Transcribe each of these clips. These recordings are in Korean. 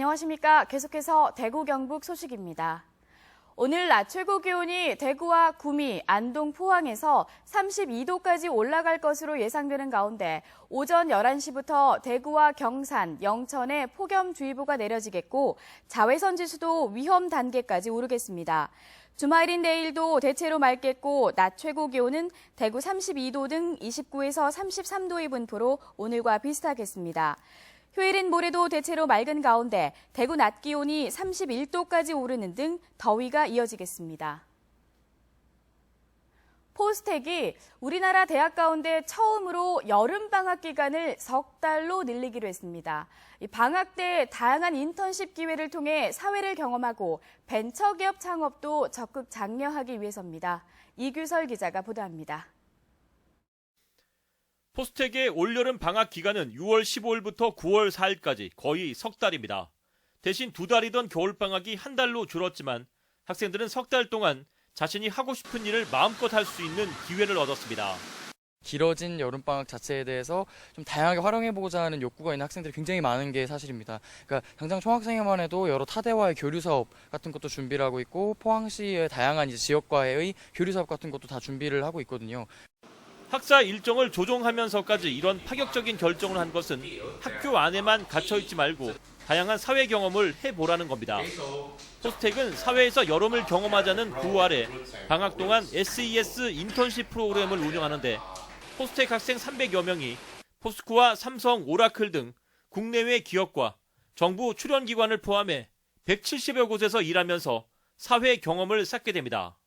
안녕하십니까. 계속해서 대구 경북 소식입니다. 오늘 낮 최고 기온이 대구와 구미, 안동, 포항에서 32도까지 올라갈 것으로 예상되는 가운데 오전 11시부터 대구와 경산, 영천에 폭염주의보가 내려지겠고 자외선 지수도 위험 단계까지 오르겠습니다. 주말인 내일도 대체로 맑겠고 낮 최고 기온은 대구 32도 등 29에서 33도의 분포로 오늘과 비슷하겠습니다. 휴일인 모레도 대체로 맑은 가운데 대구 낮 기온이 31도까지 오르는 등 더위가 이어지겠습니다. 포스텍이 우리나라 대학 가운데 처음으로 여름방학 기간을 석 달로 늘리기로 했습니다. 방학 때 다양한 인턴십 기회를 통해 사회를 경험하고 벤처기업 창업도 적극 장려하기 위해서입니다. 이규설 기자가 보도합니다. 포스텍의 올여름 방학 기간은 6월 15일부터 9월 4일까지 거의 석 달입니다. 대신 2달이던 겨울방학이 한 달로 줄었지만 학생들은 석 달 동안 자신이 하고 싶은 일을 마음껏 할 수 있는 기회를 얻었습니다. 길어진 여름방학 자체에 대해서 좀 다양하게 활용해보고자 하는 욕구가 있는 학생들이 굉장히 많은 게 사실입니다. 그러니까 당장 총학생회만 해도 여러 타대와의 교류 사업 같은 것도 준비를 하고 있고 포항시의 다양한 지역과의 교류 사업 같은 것도 다 준비를 하고 있거든요. 학사 일정을 조정하면서까지 이런 파격적인 결정을 한 것은 학교 안에만 갇혀있지 말고 다양한 사회 경험을 해보라는 겁니다. 포스텍은 사회에서 여름을 경험하자는 구호 아래 방학 동안 SES 인턴십 프로그램을 운영하는데 포스텍 학생 300여 명이 포스코와 삼성, 오라클 등 국내외 기업과 정부 출연기관을 포함해 170여 곳에서 일하면서 사회 경험을 쌓게 됩니다.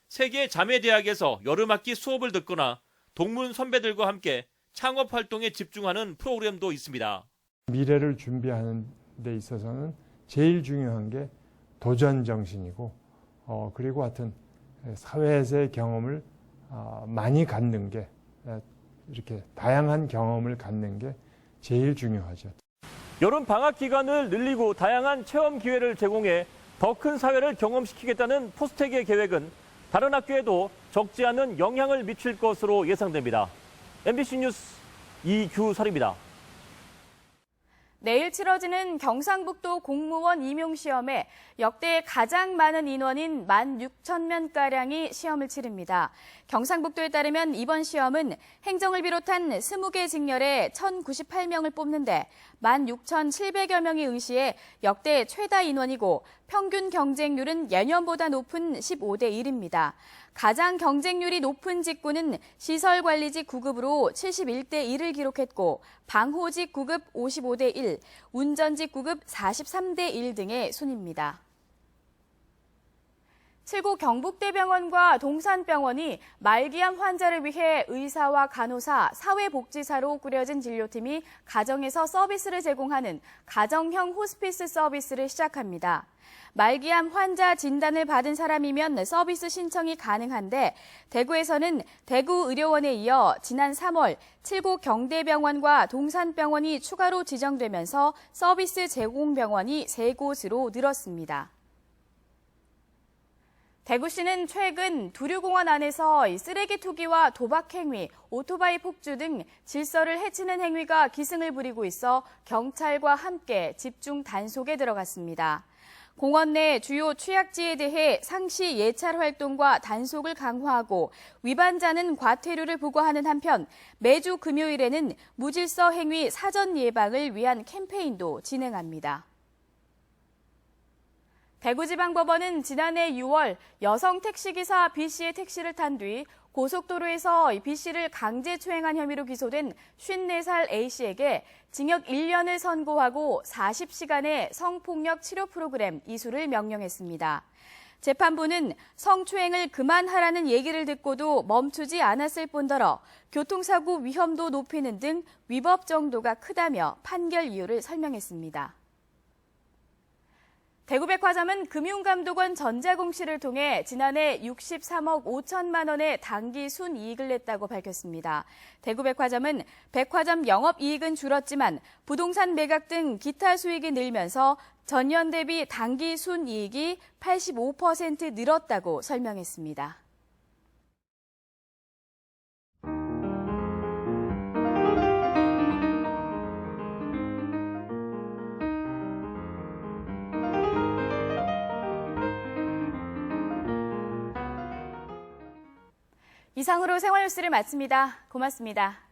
세계 자매대학에서 여름학기 수업을 듣거나 동문 선배들과 함께 창업 활동에 집중하는 프로그램도 있습니다. 미래를 준비하는 데 있어서는 제일 중요한 게 도전 정신이고 그리고 하여튼 사회에서의 경험을 많이 갖는 게 이렇게 다양한 경험을 갖는 게 제일 중요하죠. 여름 방학 기간을 늘리고 다양한 체험 기회를 제공해 더 큰 사회를 경험시키겠다는 포스텍의 계획은 다른 학교에도 적지 않은 영향을 미칠 것으로 예상됩니다. MBC 뉴스 이규설입니다. 내일 치러지는 경상북도 공무원 임용시험에 역대 가장 많은 인원인 16,000명가량이 시험을 치릅니다. 경상북도에 따르면 이번 시험은 행정을 비롯한 20개 직렬에 1,098명을 뽑는데 16,700여 명이 응시해 역대 최다 인원이고 평균 경쟁률은 예년보다 높은 15대 1입니다. 가장 경쟁률이 높은 직군은 시설관리직 9급으로 71대 1을 기록했고 방호직 9급 55대 1, 운전직 9급 43대 1 등의 순입니다. 7구 경북대병원과 동산병원이 말기암 환자를 위해 의사와 간호사, 사회복지사로 꾸려진 진료팀이 가정에서 서비스를 제공하는 가정형 호스피스 서비스를 시작합니다. 말기암 환자 진단을 받은 사람이면 서비스 신청이 가능한데 대구에서는 대구의료원에 이어 지난 3월 7구 경대병원과 동산병원이 추가로 지정되면서 서비스 제공 병원이 3곳으로 늘었습니다. 대구시는 최근 두류공원 안에서 쓰레기 투기와 도박 행위, 오토바이 폭주 등 질서를 해치는 행위가 기승을 부리고 있어 경찰과 함께 집중 단속에 들어갔습니다. 공원 내 주요 취약지에 대해 상시 예찰 활동과 단속을 강화하고 위반자는 과태료를 부과하는 한편 매주 금요일에는 무질서 행위 사전 예방을 위한 캠페인도 진행합니다. 대구지방법원은 지난해 6월 여성 택시기사 B씨의 택시를 탄 뒤 고속도로에서 B씨를 강제추행한 혐의로 기소된 54살 A씨에게 징역 1년을 선고하고 40시간의 성폭력 치료 프로그램 이수를 명령했습니다. 재판부는 성추행을 그만하라는 얘기를 듣고도 멈추지 않았을 뿐더러 교통사고 위험도 높이는 등 위법 정도가 크다며 판결 이유를 설명했습니다. 대구백화점은 금융감독원 전자공시를 통해 지난해 63억 5천만 원의 당기 순이익을 냈다고 밝혔습니다. 대구백화점은 백화점 영업이익은 줄었지만 부동산 매각 등 기타 수익이 늘면서 전년 대비 당기 순이익이 85% 늘었다고 설명했습니다. 이상으로 생활뉴스를 마칩니다. 고맙습니다.